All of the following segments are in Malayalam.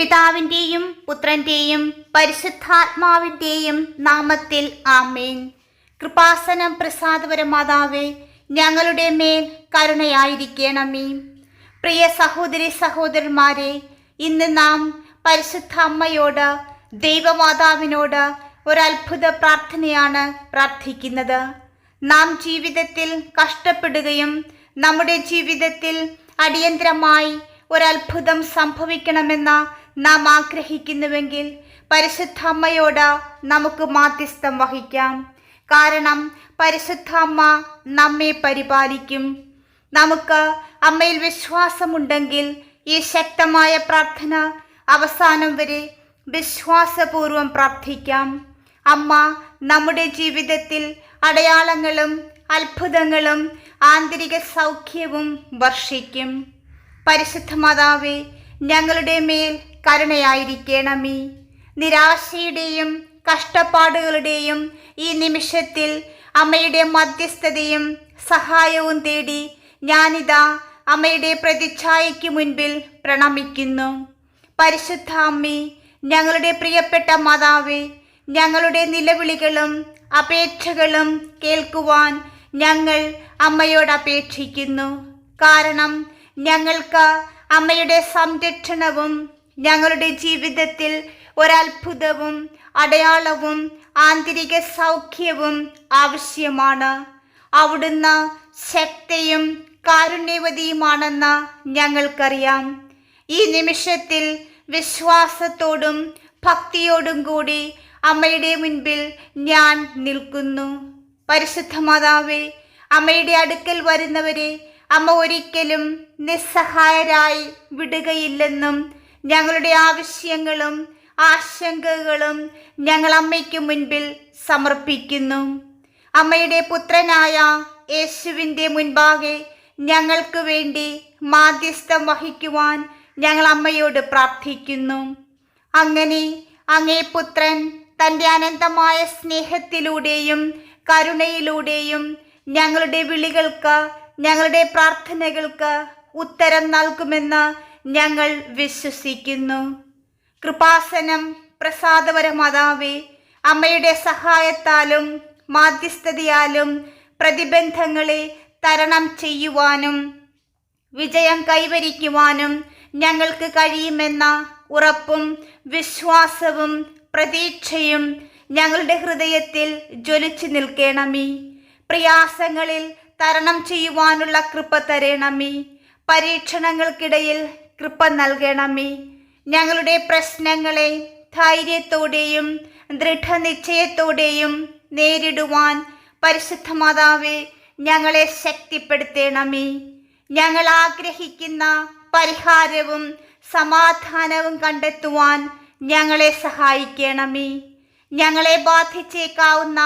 പിതാവിൻ്റെയും പുത്രൻ്റെയും പരിശുദ്ധാത്മാവിൻ്റെയും നാമത്തിൽ ആമേൻ. കൃപാസനം പ്രസാദപരമാതാവേ, ഞങ്ങളുടെ മേൽ കരുണയായിരിക്കണമേ. പ്രിയ സഹോദരി സഹോദരന്മാരെ, ഇന്ന് നാം പരിശുദ്ധ അമ്മയോട്, ദൈവമാതാവിനോട് ഒരത്ഭുത പ്രാർത്ഥനയാണ് പ്രാർത്ഥിക്കുന്നത്. നാം ജീവിതത്തിൽ കഷ്ടപ്പെടുകയും നമ്മുടെ ജീവിതത്തിൽ അടിയന്തരമായി ഒരത്ഭുതം സംഭവിക്കണമെന്ന് നാം ആഗ്രഹിക്കുന്നുവെങ്കിൽ പരിശുദ്ധ അമ്മയോട് നമുക്ക് മാധ്യസ്ഥം വഹിക്കാം. കാരണം പരിശുദ്ധ അമ്മ നമ്മെ പരിപാലിക്കും. നമുക്ക് അമ്മയിൽ വിശ്വാസമുണ്ടെങ്കിൽ ഈ ശക്തമായ പ്രാർത്ഥന അവസാനം വരെ വിശ്വാസപൂർവം പ്രാർത്ഥിക്കാം. അമ്മ നമ്മുടെ ജീവിതത്തിൽ അടയാളങ്ങളും അത്ഭുതങ്ങളും ആന്തരിക സൗഖ്യവും വർഷിക്കും. പരിശുദ്ധ മാതാവേ, ഞങ്ങളുടെ മേൽ കരുണയായിരിക്കണമേ. നിരാശയുടെയും കഷ്ടപ്പാടുകളുടെയും ഈ നിമിഷത്തിൽ അമ്മയുടെ മധ്യസ്ഥതയും സഹായവും തേടി ഞാനിതാ അമ്മയുടെ പ്രതിച്ഛായയ്ക്ക് മുൻപിൽ പ്രണമിക്കുന്നു. പരിശുദ്ധ അമ്മേ, ഞങ്ങളുടെ പ്രിയപ്പെട്ട മാതാവേ, ഞങ്ങളുടെ നിലവിളികളും അപേക്ഷകളും കേൾക്കുവാൻ ഞങ്ങൾ അമ്മയോട് അപേക്ഷിക്കുന്നു. കാരണം ഞങ്ങൾക്ക് അമ്മയുടെ സംരക്ഷണവും ഞങ്ങളുടെ ജീവിതത്തിൽ ഒരത്ഭുതവും അടയാളവും ആന്തരിക സൗഖ്യവും ആവശ്യമാണ്. അവിടുന്ന് ശക്തിയും കാരുണ്യവതിയുമാണെന്ന് ഞങ്ങൾക്കറിയാം. ഈ നിമിഷത്തിൽ വിശ്വാസത്തോടും ഭക്തിയോടും കൂടി അമ്മയുടെ മുൻപിൽ ഞാൻ നിൽക്കുന്നു. പരിശുദ്ധ മാതാവേ, അമ്മയുടെ അടുക്കൽ വരുന്നവരെ അമ്മ ഒരിക്കലും നിസ്സഹായരായി വിടുകയില്ലെന്നും ഞങ്ങളുടെ ആവശ്യങ്ങളും ആശങ്കകളും ഞങ്ങൾ അമ്മയ്ക്ക് മുൻപിൽ സമർപ്പിക്കുന്നു. അമ്മയുടെ പുത്രനായ യേശുവിൻ്റെ മുൻപാകെ ഞങ്ങൾക്ക് വേണ്ടി മാധ്യസ്ഥം വഹിക്കുവാൻ ഞങ്ങൾ അമ്മയോട് പ്രാർത്ഥിക്കുന്നു. അങ്ങനെ അങ്ങേ പുത്രൻ തൻ്റെ അനന്തമായ സ്നേഹത്തിലൂടെയും കരുണയിലൂടെയും ഞങ്ങളുടെ വിളികൾക്ക്, ഞങ്ങളുടെ പ്രാർത്ഥനകൾക്ക് ഉത്തരം നൽകുമെന്ന് ഞങ്ങൾ വിശ്വസിക്കുന്നു. കൃപാസനം പ്രസാദപരമാതാവേ, അമ്മയുടെ സഹായത്താലും മാധ്യസ്ഥതയാലും പ്രതിബന്ധങ്ങളെ തരണം ചെയ്യുവാനും വിജയം കൈവരിക്കുവാനും ഞങ്ങൾക്ക് കഴിയുമെന്ന ഉറപ്പും വിശ്വാസവും പ്രതീക്ഷയും ഞങ്ങളുടെ ഹൃദയത്തിൽ ജ്വലിച്ചു നിൽക്കണമേ. പ്രയാസങ്ങളിൽ തരണം ചെയ്യുവാനുള്ള കൃപ തരണമേ. പരീക്ഷണങ്ങൾക്കിടയിൽ കൃപ നൽകണമേ. ഞങ്ങളുടെ പ്രശ്നങ്ങളെ ധൈര്യത്തോടെയും ദൃഢനിശ്ചയത്തോടെയും നേരിടുവാൻ പരിശുദ്ധ മാതാവേ ഞങ്ങളെ ശക്തിപ്പെടുത്തണമേ. ഞങ്ങൾ ആഗ്രഹിക്കുന്ന പരിഹാരവും സമാധാനവും കണ്ടെത്തുവാൻ ഞങ്ങളെ സഹായിക്കണമേ. ഞങ്ങളെ ബാധിച്ചേക്കാവുന്ന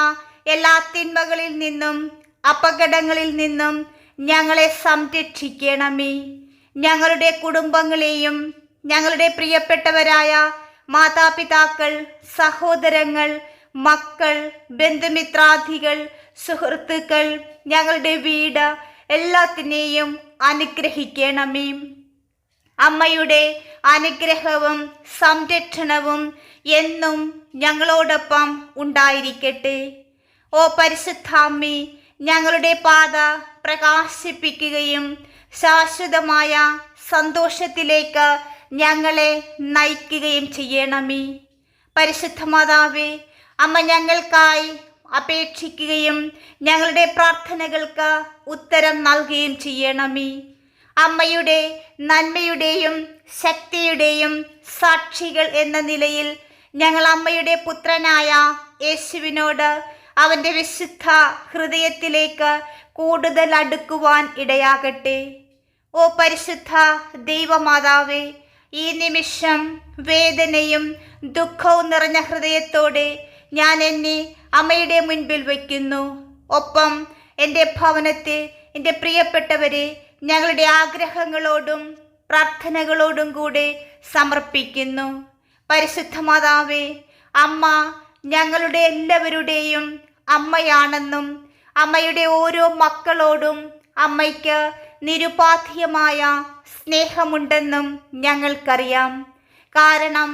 എല്ലാ തിന്മകളിൽ നിന്നും അപകടങ്ങളിൽ നിന്നും ഞങ്ങളെ സംരക്ഷിക്കണമേ. ഞങ്ങളുടെ കുടുംബങ്ങളെയും ഞങ്ങളുടെ പ്രിയപ്പെട്ടവരായ മാതാപിതാക്കൾ, സഹോദരങ്ങൾ, മക്കൾ, ബന്ധുമിത്രാദികൾ, സുഹൃത്തുക്കൾ, ഞങ്ങളുടെ വീട് എല്ലാത്തിനെയും അനുഗ്രഹിക്കണമേ. അമ്മയുടെ അനുഗ്രഹവും സംരക്ഷണവും എന്നും ഞങ്ങളോടൊപ്പം ഉണ്ടായിരിക്കട്ടെ. ഓ പരിശുദ്ധ അമ്മേ, ഞങ്ങളുടെ പാത പ്രകാശിപ്പിക്കുകയും ശാശ്വതമായ സന്തോഷത്തിലേക്ക് ഞങ്ങളെ നയിക്കുകയും ചെയ്യണമേ. പരിശുദ്ധ മാതാവേ, അമ്മ ഞങ്ങൾക്കായി അപേക്ഷിക്കുകയും ഞങ്ങളുടെ പ്രാർത്ഥനകൾക്ക് ഉത്തരം നൽകുകയും ചെയ്യണമേ. അമ്മയുടെ നന്മയുടെയും ശക്തിയുടെയും സാക്ഷികൾ എന്ന നിലയിൽ ഞങ്ങൾ അമ്മയുടെ പുത്രനായ യേശുവിനോട് അവൻ്റെ വിശുദ്ധ ഹൃദയത്തിലേക്ക് കൂടുതൽ അടുക്കുവാൻ ഇടയാകട്ടെ. ഓ പരിശുദ്ധ ദൈവമാതാവേ, ഈ നിമിഷം വേദനയും ദുഃഖവും നിറഞ്ഞ ഹൃദയത്തോടെ ഞാൻ എന്നെ അമ്മയുടെ മുൻപിൽ വയ്ക്കുന്നു. ഒപ്പം എൻ്റെ ഭവനത്തെ, എൻ്റെ പ്രിയപ്പെട്ടവരെ ഞങ്ങളുടെ ആഗ്രഹങ്ങളോടും പ്രാർത്ഥനകളോടും കൂടെ സമർപ്പിക്കുന്നു. പരിശുദ്ധ മാതാവേ, അമ്മ ഞങ്ങളുടെ എല്ലാവരുടെയും അമ്മയാണെന്നും അമ്മയുടെ ഓരോ മക്കളോടും അമ്മയ്ക്ക് നിരുപാധികമായ സ്നേഹമുണ്ടെന്നും ഞങ്ങൾക്കറിയാം. കാരണം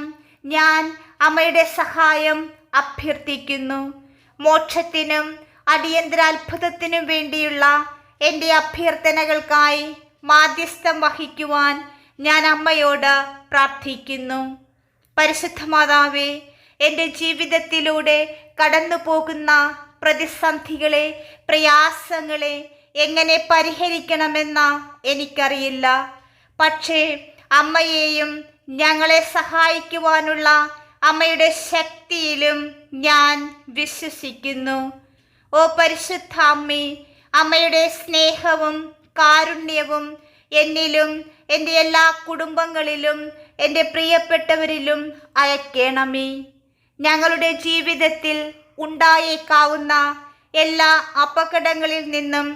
ഞാൻ അമ്മയുടെ സഹായം അഭ്യർത്ഥിക്കുന്നു. മോക്ഷത്തിനും അടിയന്തരാത്ഭുതത്തിനും വേണ്ടിയുള്ള എൻ്റെ അഭ്യർത്ഥനകൾക്കായി മാധ്യസ്ഥം വഹിക്കുവാൻ ഞാൻ അമ്മയോട് പ്രാർത്ഥിക്കുന്നു. പരിശുദ്ധ മാതാവേ, എൻ്റെ ജീവിതത്തിലൂടെ കടന്നു പോകുന്ന പ്രതിസന്ധികളെ, പ്രയാസങ്ങളെ എങ്ങനെ പരിഹരിക്കണമെന്ന് എനിക്കറിയില്ല. പക്ഷേ അമ്മയെയും ഞങ്ങളെ സഹായിക്കുവാനുള്ള അമ്മയുടെ ശക്തിയിലും ഞാൻ വിശ്വസിക്കുന്നു. ഓ പരിശുദ്ധ അമ്മേ, അമ്മയുടെ സ്നേഹവും കാരുണ്യവും എന്നിലും എൻ്റെ എല്ലാ കുടുംബങ്ങളിലും എൻ്റെ പ്രിയപ്പെട്ടവരിലും അയക്കണമേ. ഞങ്ങളുടെ ജീവിതത്തിൽ ഉണ്ടായേക്കാവുന്ന എല്ലാ അപകടങ്ങളിൽ നിന്നും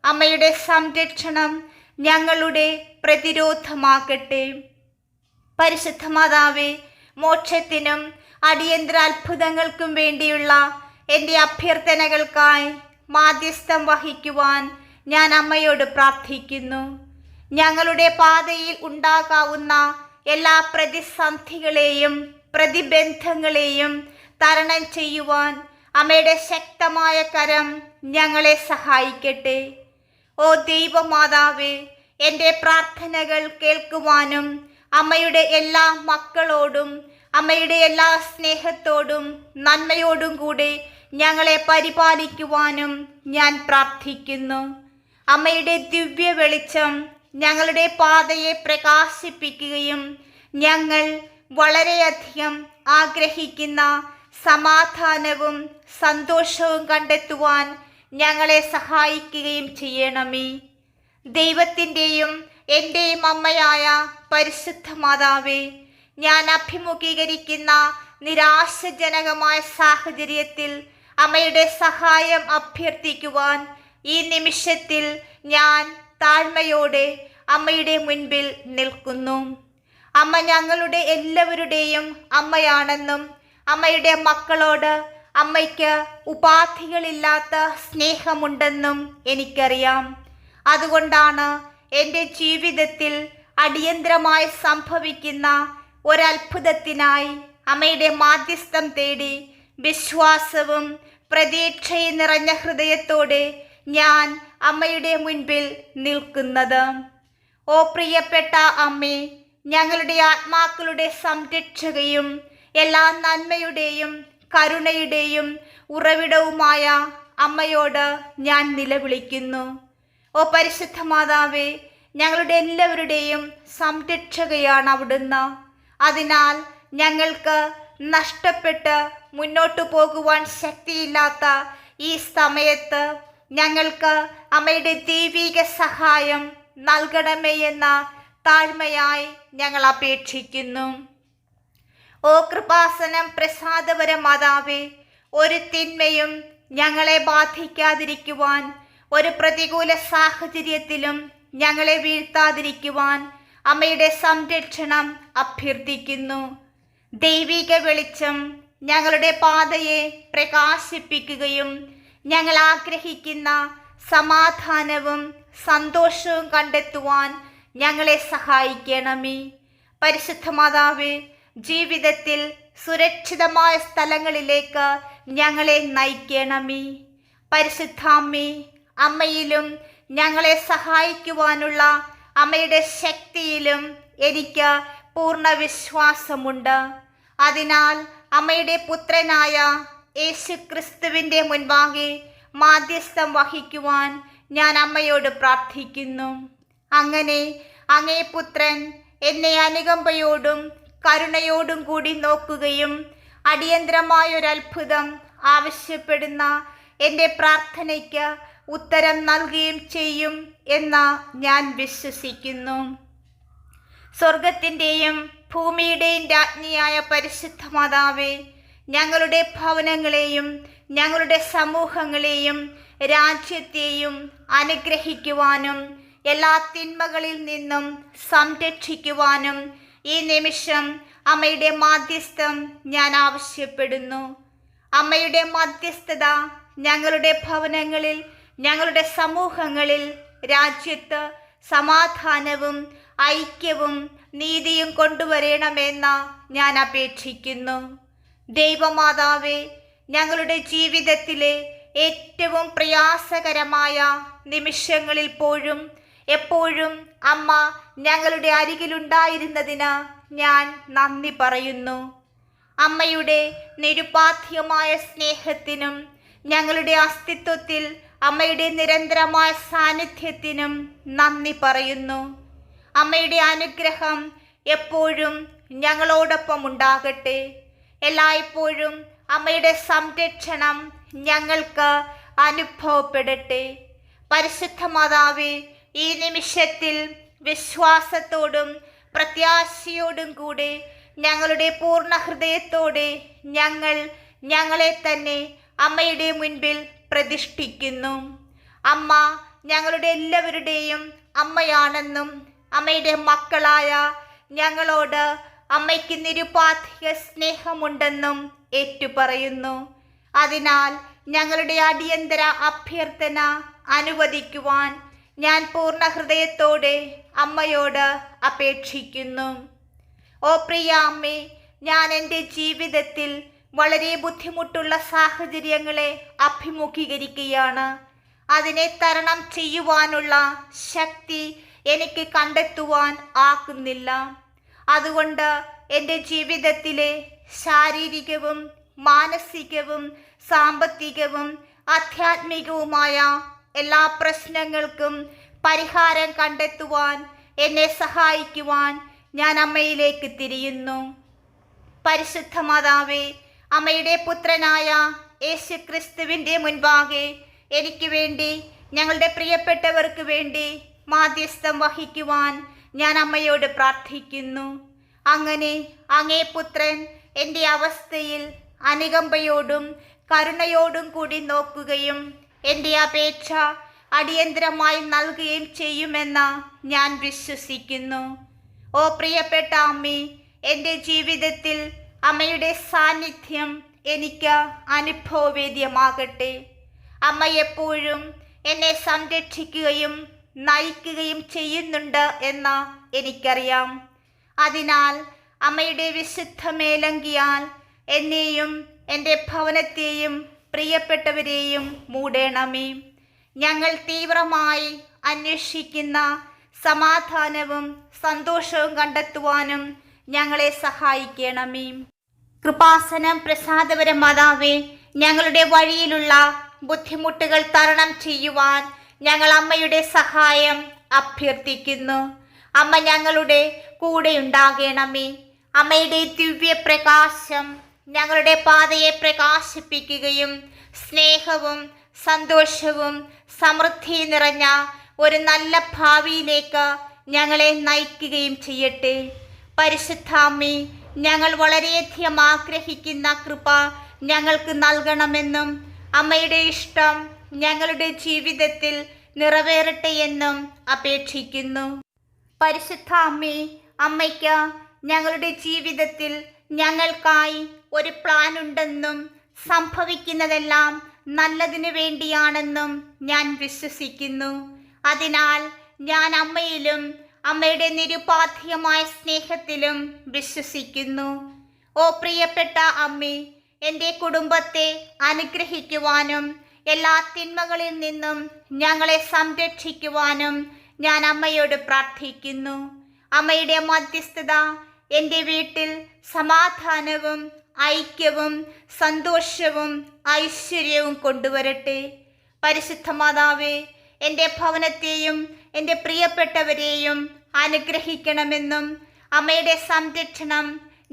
അമ്മയുടെ സംരക്ഷണം ഞങ്ങളുടെ പ്രതിരോധമാകട്ടെ. പരിശുദ്ധ മാതാവേ, മോക്ഷത്തിനും അടിയന്തരാത്ഭുതങ്ങൾക്കും വേണ്ടിയുള്ള എൻ്റെ അഭ്യർത്ഥനകൾക്കായി മാധ്യസ്ഥം വഹിക്കുവാൻ ഞാൻ അമ്മയോട് പ്രാർത്ഥിക്കുന്നു. ഞങ്ങളുടെ പാതയിൽ ഉണ്ടാകാവുന്ന എല്ലാ പ്രതിസന്ധികളെയും പ്രതിബന്ധങ്ങളെയും തരണം ചെയ്യുവാൻ അമ്മയുടെ ശക്തമായ കരം ഞങ്ങളെ സഹായിക്കട്ടെ. ഓ ദൈവമാതാവേ, എൻ്റെ പ്രാർത്ഥനകൾ കേൾക്കുവാനും അമ്മയുടെ എല്ലാ മക്കളോടും അമ്മയുടെ എല്ലാ സ്നേഹത്തോടും നന്മയോടും കൂടെ ഞങ്ങളെ പരിപാലിക്കുവാനും ഞാൻ പ്രാർത്ഥിക്കുന്നു. അമ്മയുടെ ദിവ്യ വെളിച്ചം ഞങ്ങളുടെ പാതയെ പ്രകാശിപ്പിക്കുകയും ഞങ്ങൾ വളരെയധികം ആഗ്രഹിക്കുന്ന സമാധാനവും സന്തോഷവും കണ്ടെത്തുവാൻ ഞങ്ങളെ സഹായിക്കുകയും ചെയ്യണമേ. ദൈവത്തിൻ്റെയും എൻ്റെയും അമ്മയായ പരിശുദ്ധ മാതാവേ, ഞാൻ അഭിമുഖീകരിക്കുന്ന നിരാശജനകമായ സാഹചര്യത്തിൽ അമ്മയുടെ സഹായം അഭ്യർത്ഥിക്കുവാൻ ഈ നിമിഷത്തിൽ ഞാൻ താഴ്മയോടെ അമ്മയുടെ മുൻപിൽ നിൽക്കുന്നു. അമ്മ ഞങ്ങളുടെ എല്ലാവരുടെയും അമ്മയാണെന്നും അമ്മയുടെ മക്കളോട് അമ്മയ്ക്ക് ഉപാധികളില്ലാത്ത സ്നേഹമുണ്ടെന്നും എനിക്കറിയാം. അതുകൊണ്ടാണ് എൻ്റെ ജീവിതത്തിൽ അടിയന്തരമായി സംഭവിക്കുന്ന ഒരത്ഭുതത്തിനായി അമ്മയുടെ മാധ്യസ്ഥം തേടി വിശ്വാസവും പ്രതീക്ഷയും നിറഞ്ഞ ഹൃദയത്തോടെ ഞാൻ അമ്മയുടെ മുൻപിൽ നിൽക്കുന്നത്. ഓ പ്രിയപ്പെട്ട അമ്മേ, ഞങ്ങളുടെ ആത്മാക്കളുടെ സംരക്ഷകയും എല്ലാ നന്മയുടെയും കരുണയുടെയും ഉറവിടവുമായ അമ്മയോട് ഞാൻ നിലവിളിക്കുന്നു. ഓ പരിശുദ്ധ മാതാവേ, ഞങ്ങളുടെ എല്ലാവരുടെയും സംരക്ഷകയാണ് അവിടുന്ന്. അതിനാൽ ഞങ്ങൾക്ക് നഷ്ടപ്പെട്ട് മുന്നോട്ടു പോകുവാൻ ശക്തിയില്ലാത്ത ഈ സമയത്ത് ഞങ്ങൾക്ക് അമ്മയുടെ ദൈവിക സഹായം നൽകണമേ എന്ന താഴ്മയായി ഞങ്ങൾ അപേക്ഷിക്കുന്നു. ഓ കൃപാസനം പ്രസാദപര മാതാവേ, ഒരു തിന്മയും ഞങ്ങളെ ബാധിക്കാതിരിക്കുവാൻ, ഒരു പ്രതികൂല സാഹചര്യത്തിലും ഞങ്ങളെ വീഴ്ത്താതിരിക്കുവാൻ അമ്മയുടെ സംരക്ഷണം അഭ്യർത്ഥിക്കുന്നു. ദൈവിക വെളിച്ചം ഞങ്ങളുടെ പാതയെ പ്രകാശിപ്പിക്കുകയും ഞങ്ങൾ ആഗ്രഹിക്കുന്ന സമാധാനവും സന്തോഷവും കണ്ടെത്തുവാൻ ഞങ്ങളെ സഹായിക്കണമേ. പരിശുദ്ധ മാതാവേ, ജീവിതത്തിൽ സുരക്ഷിതമായ സ്ഥലങ്ങളിലേക്ക് ഞങ്ങളെ നയിക്കണമേ. പരിശുദ്ധാമ്മേ, അമ്മയിലും ഞങ്ങളെ സഹായിക്കുവാനുള്ള അമ്മയുടെ ശക്തിയിലും എനിക്ക് പൂർണ്ണ വിശ്വാസമുണ്ട്. അതിനാൽ അമ്മയുടെ പുത്രനായ യേശുക്രിസ്തുവിൻ്റെ മുൻപാകെ മാധ്യസ്ഥം വഹിക്കുവാൻ ഞാൻ അമ്മയോട് പ്രാർത്ഥിക്കുന്നു. അങ്ങനെ അങ്ങേ പുത്രൻ എന്നെ അനുകമ്പയോടും കരുണയോടും കൂടി നോക്കുകയും അടിയന്തരമായൊരത്ഭുതം ആവശ്യപ്പെടുന്ന എൻ്റെ പ്രാർത്ഥനയ്ക്ക് ഉത്തരം നൽകുകയും ചെയ്യും എന്ന് ഞാൻ വിശ്വസിക്കുന്നു. സ്വർഗത്തിൻ്റെയും ഭൂമിയുടെയും രാജ്ഞിയായ പരിശുദ്ധ മാതാവേ, ഞങ്ങളുടെ ഭവനങ്ങളെയും ഞങ്ങളുടെ സമൂഹങ്ങളെയും രാജ്യത്തെയും അനുഗ്രഹിക്കുവാനും എല്ലാ തിന്മകളിൽ നിന്നും സംരക്ഷിക്കുവാനും ഈ നിമിഷം അമ്മയുടെ മാധ്യസ്ഥം ഞാൻ ആവശ്യപ്പെടുന്നു. അമ്മയുടെ മധ്യസ്ഥത ഞങ്ങളുടെ ഭവനങ്ങളിൽ, ഞങ്ങളുടെ സമൂഹങ്ങളിൽ, രാജ്യത്ത് സമാധാനവും ഐക്യവും നീതിയും കൊണ്ടുവരണമെന്ന് ഞാൻ അപേക്ഷിക്കുന്നു. ദൈവമാതാവേ, ഞങ്ങളുടെ ജീവിതത്തിലെ ഏറ്റവും പ്രയാസകരമായ നിമിഷങ്ങളിൽ പോലും എപ്പോഴും അമ്മ ഞങ്ങളുടെ അരികിലുണ്ടായിരുന്നതിന് ഞാൻ നന്ദി പറയുന്നു. അമ്മയുടെ നിരുപാധ്യമായ സ്നേഹത്തിനും ഞങ്ങളുടെ അസ്തിത്വത്തിൽ അമ്മയുടെ നിരന്തരമായ സാന്നിധ്യത്തിനും നന്ദി പറയുന്നു. അമ്മയുടെ അനുഗ്രഹം എപ്പോഴും ഞങ്ങളോടൊപ്പം ഉണ്ടാകട്ടെ. എല്ലായ്പ്പോഴും അമ്മയുടെ സംരക്ഷണം ഞങ്ങൾക്ക് അനുഭവപ്പെടട്ടെ. പരിശുദ്ധ മാതാവേ, ഈ നിമിഷത്തിൽ വിശ്വാസത്തോടും പ്രത്യാശയോടും കൂടെ ഞങ്ങളുടെ പൂർണ്ണ ഹൃദയത്തോടെ ഞങ്ങളെ തന്നെ അമ്മയുടെ മുൻപിൽ പ്രതിഷ്ഠിക്കുന്നു. അമ്മ ഞങ്ങളുടെ എല്ലാവരുടെയും അമ്മയാണെന്നും അമ്മയുടെ മക്കളായ ഞങ്ങളോട് അമ്മയ്ക്ക് നിരുപാധിക സ്നേഹമുണ്ടെന്നും ഏറ്റുപറയുന്നു. അതിനാൽ ഞങ്ങളുടെ അടിയന്തര അഭ്യർത്ഥന അനുവദിക്കുവാൻ ഞാൻ പൂർണ്ണ ഹൃദയത്തോടെ അമ്മയോട് അപേക്ഷിക്കുന്നു. ഓ പ്രിയ അമ്മേ, ഞാൻ എൻ്റെ ജീവിതത്തിൽ വളരെ ബുദ്ധിമുട്ടുള്ള സാഹചര്യങ്ങളെ അഭിമുഖീകരിക്കുകയാണ്. അതിനെ തരണം ചെയ്യുവാനുള്ള ശക്തി എനിക്ക് കണ്ടെത്തുവാൻ ആകുന്നില്ല. അതുകൊണ്ട് എൻ്റെ ജീവിതത്തിലെ ശാരീരികവും മാനസികവും സാമ്പത്തികവും ആധ്യാത്മികവുമായ എല്ലാ പ്രശ്നങ്ങൾക്കും പരിഹാരം കണ്ടെത്തുവാൻ എന്നെ സഹായിക്കുവാൻ ഞാൻ അമ്മയിലേക്ക് തിരിയുന്നു. പരിശുദ്ധ മാതാവേ, അമ്മയുടെ പുത്രനായ യേശുക്രിസ്തുവിൻ്റെ മുൻപാകെ എനിക്ക് വേണ്ടി, ഞങ്ങളുടെ പ്രിയപ്പെട്ടവർക്ക് വേണ്ടി മാധ്യസ്ഥം വഹിക്കുവാൻ ഞാൻ അമ്മയോട് പ്രാർത്ഥിക്കുന്നു. അങ്ങനെ അങ്ങേ പുത്രൻ എൻ്റെ അവസ്ഥയിൽ അനുകമ്പയോടും കരുണയോടും കൂടി നോക്കുകയും എൻ്റെ അപേക്ഷ അടിയന്തരമായി നൽകുകയും ചെയ്യുമെന്ന് ഞാൻ വിശ്വസിക്കുന്നു. ഓ പ്രിയപ്പെട്ട അമ്മേ, എൻ്റെ ജീവിതത്തിൽ അമ്മയുടെ സാന്നിധ്യം എനിക്ക് അനുഭവവേദ്യമാകട്ടെ. അമ്മ എപ്പോഴും എന്നെ സംരക്ഷിക്കുകയും നയിക്കുകയും ചെയ്യുന്നുണ്ട് എന്ന് എനിക്കറിയാം. അതിനാൽ അമ്മയുടെ വിശുദ്ധ മേലങ്കിയാൽ എന്നെയും എൻ്റെ ഭവനത്തെയും പ്രിയപ്പെട്ടവരെയും മൂടണമേ. ഞങ്ങൾ തീവ്രമായി അന്വേഷിക്കുന്ന സമാധാനവും സന്തോഷവും കണ്ടെത്തുവാനും ഞങ്ങളെ സഹായിക്കണമേ. കൃപാസനം പ്രസാദപര മാതാവേ, ഞങ്ങളുടെ വഴിയിലുള്ള ബുദ്ധിമുട്ടുകൾ തരണം ചെയ്യുവാൻ ഞങ്ങൾ അമ്മയുടെ സഹായം അഭ്യർത്ഥിക്കുന്നു. അമ്മ ഞങ്ങളുടെ കൂടെ ഉണ്ടാകണമേ. അമ്മയുടെ ദിവ്യപ്രകാശം ഞങ്ങളുടെ പാതയെ പ്രകാശിപ്പിക്കുകയും സ്നേഹവും സന്തോഷവും സമൃദ്ധി നിറഞ്ഞ ഒരു നല്ല ഭാവിയിലേക്ക് ഞങ്ങളെ നയിക്കുകയും ചെയ്യട്ടെ. പരിശുദ്ധ അമ്മേ, ഞങ്ങൾ വളരെയധികം ആഗ്രഹിക്കുന്ന കൃപ ഞങ്ങൾക്ക് നൽകണമെന്നും അമ്മയുടെ ഇഷ്ടം ഞങ്ങളുടെ ജീവിതത്തിൽ നിറവേറട്ടെ എന്നും അപേക്ഷിക്കുന്നു. പരിശുദ്ധ അമ്മേ, അമ്മയ്ക്ക് ഞങ്ങളുടെ ജീവിതത്തിൽ ഞങ്ങൾക്കായി ഒരു പ്ലാൻ ഉണ്ടെന്നും സംഭവിക്കുന്നതെല്ലാം നല്ലതിനു വേണ്ടിയാണെന്നും ഞാൻ വിശ്വസിക്കുന്നു. അതിനാൽ ഞാൻ അമ്മയിലും അമ്മയുടെ നിരുപാധികമായ സ്നേഹത്തിലും വിശ്വസിക്കുന്നു. ഓ പ്രിയപ്പെട്ട അമ്മേ, എൻ്റെ കുടുംബത്തെ അനുഗ്രഹിക്കുവാനും എല്ലാ തിന്മകളിൽ നിന്നും ഞങ്ങളെ സംരക്ഷിക്കുവാനും ഞാൻ അമ്മയോട് പ്രാർത്ഥിക്കുന്നു. അമ്മയുടെ മധ്യസ്ഥത എൻ്റെ വീട്ടിൽ സമാധാനവും ഐക്യവും സന്തോഷവും ഐശ്വര്യവും കൊണ്ടുവരട്ടെ. പരിശുദ്ധ മാതാവേ, എൻ്റെ ഭവനത്തെയും എൻ്റെ പ്രിയപ്പെട്ടവരെയും അനുഗ്രഹിക്കണമെന്നും അമ്മയുടെ സംരക്ഷണം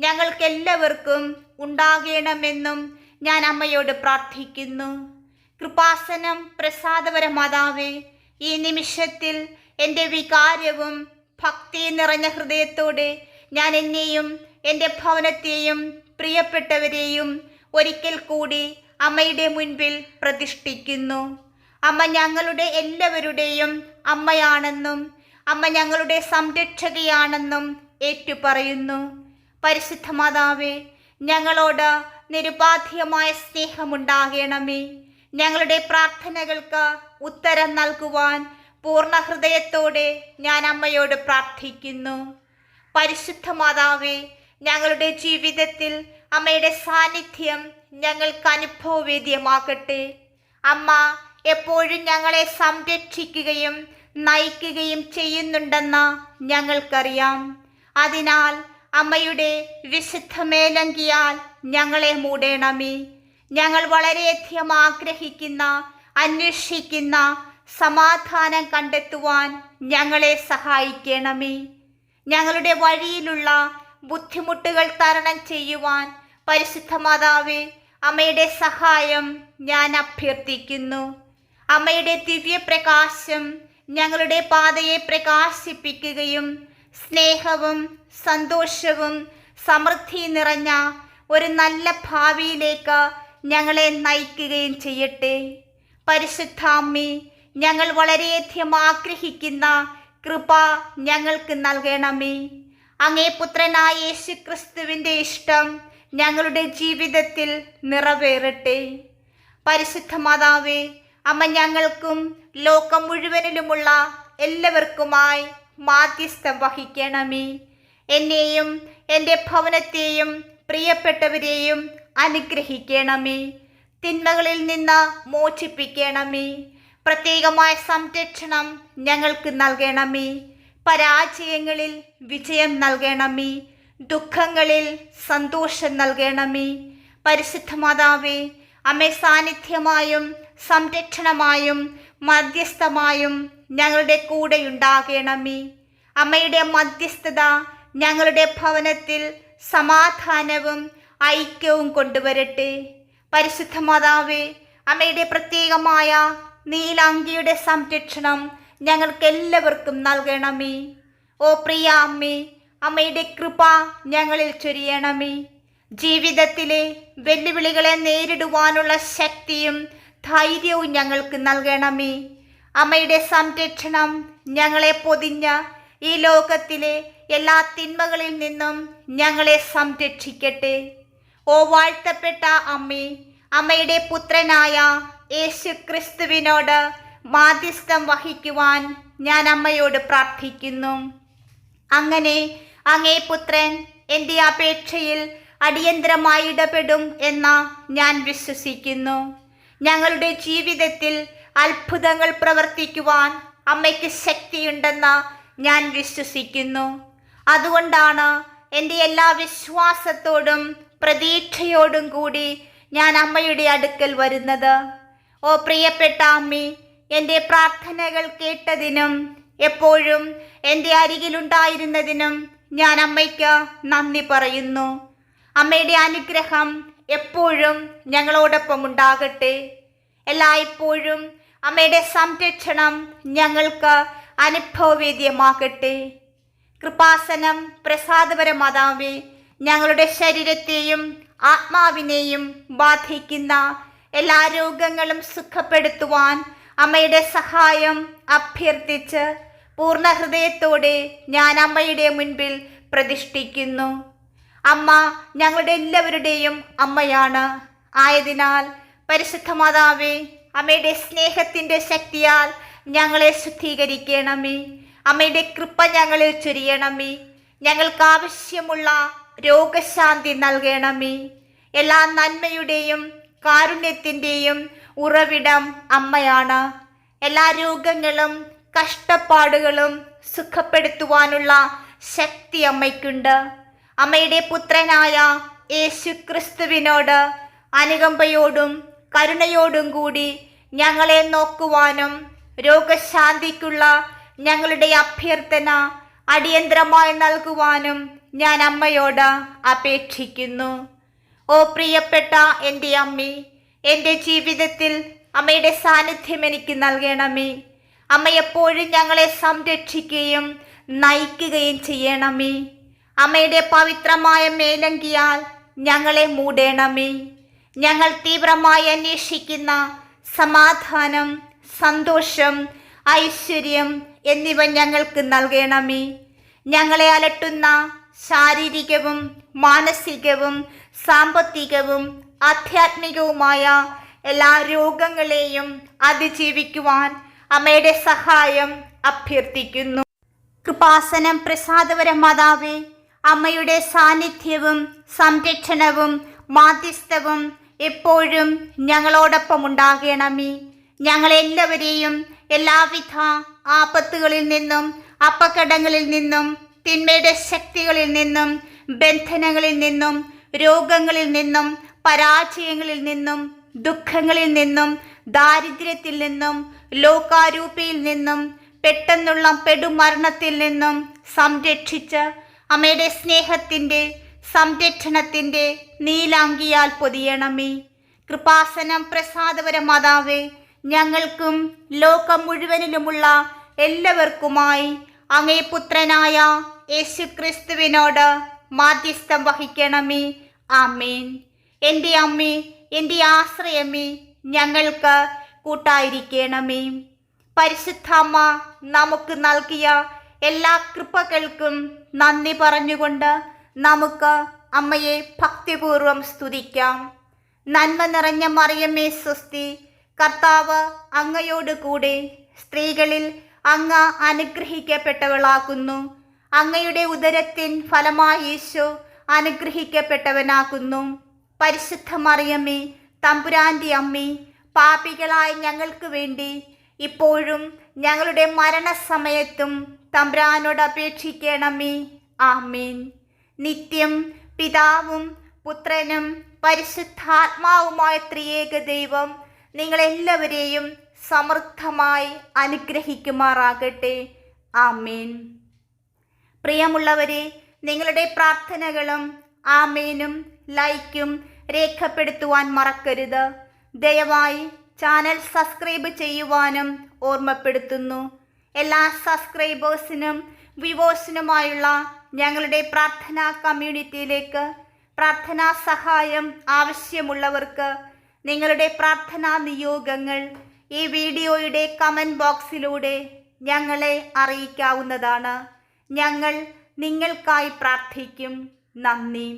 ഞങ്ങൾക്കെല്ലാവർക്കും ഉണ്ടാകണമെന്നും ഞാൻ അമ്മയോട് പ്രാർത്ഥിക്കുന്നു. കൃപാസനം പ്രസാദപര മാതാവേ, ഈ നിമിഷത്തിൽ എൻ്റെ വികാരവും ഭക്തി നിറഞ്ഞ ഹൃദയത്തോടെ ഞാൻ എന്നെയും എൻ്റെ ഭവനത്തെയും പ്രിയപ്പെട്ടവരെയും ഒരിക്കൽ കൂടി അമ്മയുടെ മുൻപിൽ പ്രതിഷ്ഠിക്കുന്നു. അമ്മ ഞങ്ങളുടെ എല്ലാവരുടെയും അമ്മയാണെന്നും അമ്മ ഞങ്ങളുടെ സംരക്ഷകയാണെന്നും ഏറ്റുപറയുന്നു. പരിശുദ്ധ മാതാവേ, ഞങ്ങളോട് നിരുപാധികമായ സ്നേഹമുണ്ടാകണമേ. ഞങ്ങളുടെ പ്രാർത്ഥനകൾക്ക് ഉത്തരം നൽകുവാൻ പൂർണ്ണ ഹൃദയത്തോടെ ഞാൻ അമ്മയോട് പ്രാർത്ഥിക്കുന്നു. പരിശുദ്ധ മാതാവേ, ഞങ്ങളുടെ ജീവിതത്തിൽ അമ്മയുടെ സാന്നിധ്യം ഞങ്ങൾക്ക് അനുഭവവേദ്യമാകട്ടെ. അമ്മ എപ്പോഴും ഞങ്ങളെ സംരക്ഷിക്കുകയും നയിക്കുകയും ചെയ്യുന്നുണ്ടെന്ന് ഞങ്ങൾക്കറിയാം. അതിനാൽ അമ്മയുടെ വിശുദ്ധ മേലങ്കിയാൽ ഞങ്ങളെ മൂടേണമേ. ഞങ്ങൾ വളരെയധികം ആഗ്രഹിക്കുന്ന, അന്വേഷിക്കുന്ന സമാധാനം കണ്ടെത്തുവാൻ ഞങ്ങളെ സഹായിക്കണമേ. ഞങ്ങളുടെ വഴിയിലുള്ള ബുദ്ധിമുട്ടുകൾ തരണം ചെയ്യുവാൻ പരിശുദ്ധ മാതാവേ, അമ്മയുടെ സഹായം ഞാൻ അഭ്യർത്ഥിക്കുന്നു. അമ്മയുടെ ദിവ്യപ്രകാശം ഞങ്ങളുടെ പാതയെ പ്രകാശിപ്പിക്കുകയും സ്നേഹവും സന്തോഷവും സമൃദ്ധി നിറഞ്ഞ ഒരു നല്ല ഭാവിയിലേക്ക് ഞങ്ങളെ നയിക്കുകയും ചെയ്യട്ടെ. പരിശുദ്ധ അമ്മേ, ഞങ്ങൾ വളരെയധികം ആഗ്രഹിക്കുന്ന കൃപ ഞങ്ങൾക്ക് നൽകണമേ. അങ്ങേ പുത്രനായ യേശുക്രിസ്തുവിൻ്റെ ഇഷ്ടം ഞങ്ങളുടെ ജീവിതത്തിൽ നിറവേറട്ടെ. പരിശുദ്ധ മാതാവേ, അമ്മ ഞങ്ങൾക്കും ലോകം മുഴുവനിലുമുള്ള എല്ലാവർക്കുമായി മാധ്യസ്ഥം വഹിക്കണമേ. എന്നെയും എൻ്റെ ഭവനത്തെയും പ്രിയപ്പെട്ടവരെയും അനുഗ്രഹിക്കണമേ. തിന്മകളിൽ നിന്ന് മോചിപ്പിക്കണമേ. പ്രത്യേകമായ സംരക്ഷണം ഞങ്ങൾക്ക് നൽകണമേ. പരാജയങ്ങളിൽ വിജയം നൽകണമേ. ദുഃഖങ്ങളിൽ സന്തോഷം നൽകണമേ. പരിശുദ്ധ മാതാവേ, അമ്മേ സാന്നിധ്യമായും സംരക്ഷണമായും മധ്യസ്ഥമായും ഞങ്ങളുടെ കൂടെയുണ്ടാകണമേ. അമ്മയുടെ മധ്യസ്ഥത ഞങ്ങളുടെ ഭവനത്തിൽ സമാധാനവും ഐക്യവും കൊണ്ടുവരട്ടെ. പരിശുദ്ധ മാതാവേ, അമ്മയുടെ പ്രത്യേകമായ നീലാംഗിയുടെ സംരക്ഷണം ഞങ്ങൾക്ക് എല്ലാവർക്കും നൽകണമേ. ഓ പ്രിയ അമ്മേ, അമ്മയുടെ കൃപ ഞങ്ങളിൽ ചൊരിയണമേ. ജീവിതത്തിലെ വെല്ലുവിളികളെ നേരിടുവാനുള്ള ശക്തിയും ധൈര്യവും ഞങ്ങൾക്ക് നൽകണമേ. അമ്മയുടെ സംരക്ഷണം ഞങ്ങളെ പൊതിഞ്ഞ ഈ ലോകത്തിലെ എല്ലാ തിന്മകളിൽ നിന്നും ഞങ്ങളെ സംരക്ഷിക്കട്ടെ. ഓ വാഴ്ത്തപ്പെട്ട അമ്മേ, അമ്മയുടെ പുത്രനായ യേശു ക്രിസ്തുവിനോട് മാധ്യസ്ഥം വഹിക്കുവാൻ ഞാൻ അമ്മയോട് പ്രാർത്ഥിക്കുന്നു. അങ്ങനെ അങ്ങേ പുത്രൻ എൻ്റെ അപേക്ഷയിൽ അടിയന്തരമായി ഇടപെടും എന്ന് ഞാൻ വിശ്വസിക്കുന്നു. ഞങ്ങളുടെ ജീവിതത്തിൽ അത്ഭുതങ്ങൾ പ്രവർത്തിക്കുവാൻ അമ്മയ്ക്ക് ശക്തിയുണ്ടെന്ന് ഞാൻ വിശ്വസിക്കുന്നു. അതുകൊണ്ടാണ് എൻ്റെ എല്ലാ വിശ്വാസത്തോടും പ്രതീക്ഷയോടും കൂടി ഞാൻ അമ്മയുടെ അടുക്കൽ വരുന്നത്. ഓ പ്രിയപ്പെട്ട അമ്മേ, എൻ്റെ പ്രാർത്ഥനകൾ കേട്ടതിനും എപ്പോഴും എൻ്റെ അരികിലുണ്ടായിരുന്നതിനും ഞാൻ അമ്മയ്ക്ക് നന്ദി പറയുന്നു. അമ്മയുടെ അനുഗ്രഹം എപ്പോഴും ഞങ്ങളോടൊപ്പം ഉണ്ടാകട്ടെ. എല്ലായ്പ്പോഴും അമ്മയുടെ സംരക്ഷണം ഞങ്ങൾക്ക് അനുഭവവേദ്യമാകട്ടെ. കൃപാസനം പ്രസാദപര മാതാവേ, ഞങ്ങളുടെ ശരീരത്തെയും ആത്മാവിനെയും ബാധിക്കുന്ന എല്ലാ രോഗങ്ങളും സുഖപ്പെടുത്തുവാൻ അമ്മയുടെ സഹായം അഭ്യർത്ഥിച്ച് പൂർണ്ണ ഹൃദയത്തോടെ ഞാൻ അമ്മയുടെ മുൻപിൽ പ്രതിഷ്ഠിക്കുന്നു. അമ്മ ഞങ്ങളുടെ എല്ലാവരുടെയും അമ്മയാണ്. ആയതിനാൽ പരിശുദ്ധ മാതാവേ, അമ്മയുടെ സ്നേഹത്തിൻ്റെ ശക്തിയാൽ ഞങ്ങളെ ശുദ്ധീകരിക്കണമേ. അമ്മയുടെ കൃപ ഞങ്ങളിൽ ചൊരിയണമേ. ഞങ്ങൾക്ക് ആവശ്യമുള്ള രോഗശാന്തി നൽകണമേ. എല്ലാ നന്മയുടെയും കാരുണ്യത്തിൻ്റെയും ഉറവിടം അമ്മയാണ്. എല്ലാ രോഗങ്ങളും കഷ്ടപ്പാടുകളും സുഖപ്പെടുത്തുവാനുള്ള ശക്തി അമ്മയ്ക്കുണ്ട്. അമ്മയുടെ പുത്രനായ യേശു ക്രിസ്തുവിനോട് അനുകമ്പയോടും കരുണയോടും കൂടി ഞങ്ങളെ നോക്കുവാനും രോഗശാന്തിക്കുള്ള ഞങ്ങളുടെ അഭ്യർത്ഥന അടിയന്തരമായി നൽകുവാനും ഞാൻ അമ്മയോട് അപേക്ഷിക്കുന്നു. ഓ പ്രിയപ്പെട്ട എൻ്റെ അമ്മേ, എൻ്റെ ജീവിതത്തിൽ അമ്മയുടെ സാന്നിധ്യം എനിക്ക് നൽകണമേ. അമ്മ എപ്പോഴും ഞങ്ങളെ സംരക്ഷിക്കുകയും നയിക്കുകയും ചെയ്യണമേ. അമ്മയുടെ പവിത്രമായ മേലങ്കിയാൽ ഞങ്ങളെ മൂടണമേ. ഞങ്ങൾ തീവ്രമായി അന്വേഷിക്കുന്ന സമാധാനം, സന്തോഷം, ഐശ്വര്യം എന്നിവ ഞങ്ങൾക്ക് നൽകണമേ. ഞങ്ങളെ അലട്ടുന്ന ശാരീരികവും മാനസികവും സാമ്പത്തികവും ആധ്യാത്മികവുമായ എല്ലാ രോഗങ്ങളെയും അതിജീവിക്കുവാൻ അമ്മയുടെ സഹായം അഭ്യർത്ഥിക്കുന്നു. കൃപാസനം പ്രസാദപര മാതാവേ, അമ്മയുടെ സാന്നിധ്യവും സംരക്ഷണവും മാധ്യസ്ഥവും എപ്പോഴും ഞങ്ങളോടൊപ്പം ഉണ്ടാകണമേ. ഞങ്ങളെല്ലാവരെയും എല്ലാവിധ ആപത്തുകളിൽ നിന്നും അപകടങ്ങളിൽ നിന്നും തിന്മയുടെ ശക്തികളിൽ നിന്നും ബന്ധനങ്ങളിൽ നിന്നും രോഗങ്ങളിൽ നിന്നും പരാജയങ്ങളിൽ നിന്നും ദുഃഖങ്ങളിൽ നിന്നും ദാരിദ്ര്യത്തിൽ നിന്നും ലോകാരൂപിയിൽ നിന്നും പെട്ടെന്നുള്ള പെടുമരണത്തിൽ നിന്നും സംരക്ഷിച്ച് അമ്മയുടെ സ്നേഹത്തിൻ്റെ സംരക്ഷണത്തിൻ്റെ നീലാങ്കിയാൽ പൊതിയണമേ. കൃപാസനം പ്രസാദപര മാതാവേ, ഞങ്ങൾക്കും ലോകം മുഴുവനിലുമുള്ള എല്ലാവർക്കുമായി അങ്ങേ പുത്രനായ യേശുക്രിസ്തുവിനോട് മാധ്യസ്ഥം വഹിക്കണമേ. ആമേൻ. എൻ്റെ അമ്മേ, എൻ്റെ ആശ്രയമേ, ഞങ്ങൾക്ക് കൂട്ടായിരിക്കണമേ. പരിശുദ്ധാമ്മ നമുക്ക് നൽകിയ എല്ലാ കൃപകൾക്കും നന്ദി പറഞ്ഞുകൊണ്ട് നമുക്ക് അമ്മയെ ഭക്തിപൂർവം സ്തുതിക്കാം. നന്മ നിറഞ്ഞ മറിയമേ സ്വസ്തി, കർത്താവ് അങ്ങയോട് കൂടെ സ്ത്രീകളിൽ അങ്ങ് അനുഗ്രഹിക്കപ്പെട്ടവളാകുന്നു. അങ്ങയുടെ ഉദരത്തിൻ ഫലമായി യേശു അനുഗ്രഹിക്കപ്പെട്ടവനാകുന്നു. പരിശുദ്ധ മറിയമേ, തമ്പുരാൻ്റെ അമ്മേ, പാപികളായ ഞങ്ങൾക്ക് വേണ്ടി ഇപ്പോഴും ഞങ്ങളുടെ മരണസമയത്തും തമ്പുരാനോട് അപേക്ഷിക്കണമേ. ആമേൻ. നിത്യം പിതാവും പുത്രനും പരിശുദ്ധാത്മാവുമായ ത്രിയേക ദൈവം നിങ്ങളെല്ലാവരെയും സമൃദ്ധമായി അനുഗ്രഹിക്കുമാറാകട്ടെ. ആമേൻ. പ്രിയമുള്ളവരെ, നിങ്ങളുടെ പ്രാർത്ഥനകളും ആമേനും ലൈക്കും രേഖപ്പെടുത്തുവാൻ മറക്കരുത്. ദയവായി ചാനൽ സബ്സ്ക്രൈബ് ചെയ്യുവാനും ഓർമ്മപ്പെടുത്തുന്നു. എല്ലാ സബ്സ്ക്രൈബേഴ്സിനും വ്യൂവേഴ്സിനുമായുള്ള ഞങ്ങളുടെ പ്രാർത്ഥനാ കമ്മ്യൂണിറ്റിയിലേക്ക് പ്രാർത്ഥനാ സഹായം ആവശ്യമുള്ളവർക്ക് നിങ്ങളുടെ പ്രാർത്ഥനാ നിയോഗങ്ങൾ ഈ വീഡിയോയുടെ കമൻറ്റ് ബോക്സിലൂടെ ഞങ്ങളെ അറിയിക്കാവുന്നതാണ്. ഞങ്ങൾ നിങ്ങൾക്കായി പ്രാർത്ഥിക്കും. നന്ദി.